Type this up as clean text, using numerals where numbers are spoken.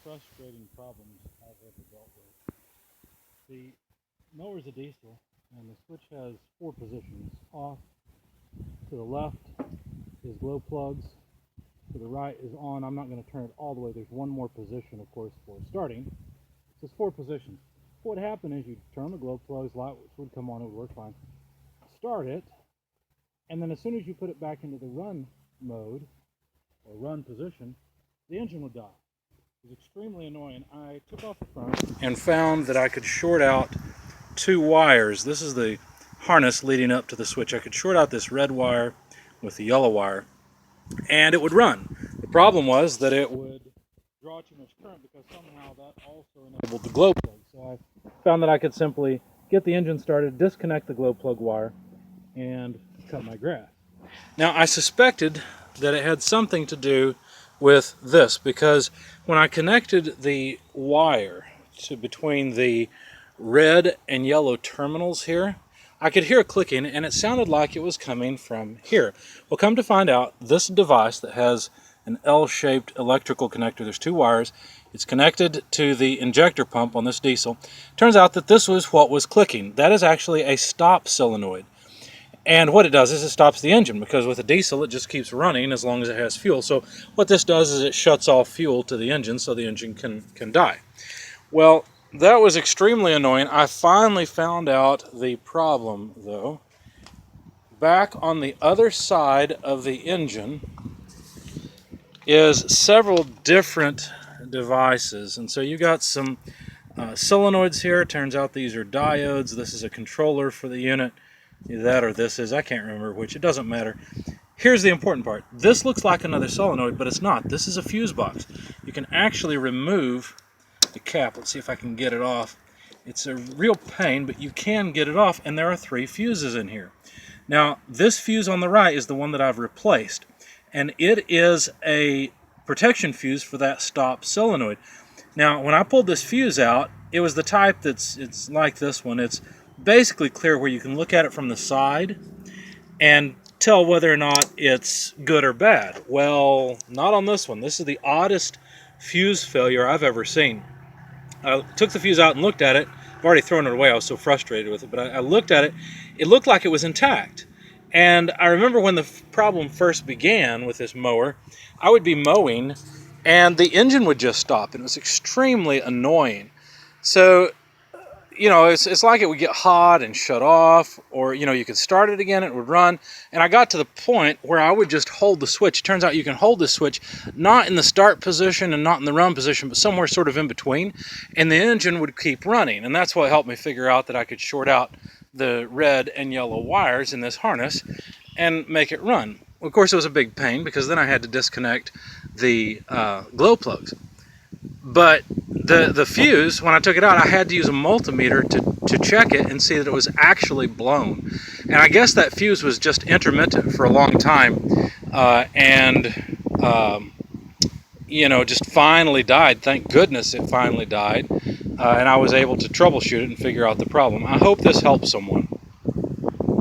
frustrating problems I've ever dealt with. The mower's a diesel, and the switch has 4 positions. Off, to the left is glow plugs, to the right is on. I'm not going to turn it all the way. There's one more position, of course, for starting. So it's 4 positions. What would happen is you turn the glow plugs, light would come on, it would work fine. Start it, and then as soon as you put it back into the run mode, or run position, the engine would die. It was extremely annoying. I took off the front and found that I could short out 2 wires. This is the harness leading up to the switch. I could short out this red wire with the yellow wire, and it would run. The problem was that it would draw too much current because somehow that also enabled the glow plug. So I found that I could simply get the engine started, disconnect the glow plug wire, and cut my grass. Now I suspected that it had something to do with this, because when I connected the wire to between the red and yellow terminals here, I could hear clicking, and it sounded like it was coming from here. Well, come to find out, this device that has an L-shaped electrical connector, there's 2 wires, it's connected to the injector pump on this diesel. Turns out that this was what was clicking. That is actually a stop solenoid. And what it does is it stops the engine, because with a diesel it just keeps running as long as it has fuel. So what this does is it shuts off fuel to the engine so the engine can die. Well, that was extremely annoying. I finally found out the problem, though. Back on the other side of the engine is several different devices. And so you got some solenoids here. It turns out these are diodes. This is a controller for the unit. Either that or this is. I can't remember which. It doesn't matter. Here's the important part. This looks like another solenoid, but it's not. This is a fuse box. You can actually remove the cap. Let's see if I can get it off. It's a real pain, but you can get it off, and there are 3 fuses in here. Now, this fuse on the right is the one that I've replaced, and it is a protection fuse for that stop solenoid. Now, when I pulled this fuse out, it was the type it's like this one. It's basically clear where you can look at it from the side and tell whether or not it's good or bad. Well, not on this one. This is the oddest fuse failure I've ever seen. I took the fuse out and looked at it. I've already thrown it away. I was so frustrated with it, but I looked at it. It looked like it was intact. And I remember when the problem first began with this mower, I would be mowing and the engine would just stop, and it was extremely annoying. So, you know, it's like it would get hot and shut off, or, you know, you could start it again, it would run. And I got to the point where I would just hold the switch. It turns out you can hold the switch not in the start position and not in the run position, but somewhere sort of in between, and the engine would keep running. And that's what helped me figure out that I could short out the red and yellow wires in this harness and make it run. Of course, it was a big pain, because then I had to disconnect the glow plugs. But the fuse, when I took it out, I had to use a multimeter to check it and see that it was actually blown. And I guess that fuse was just intermittent for a long time, you know, just finally died. Thank goodness it finally died, and I was able to troubleshoot it and figure out the problem. I hope this helps someone.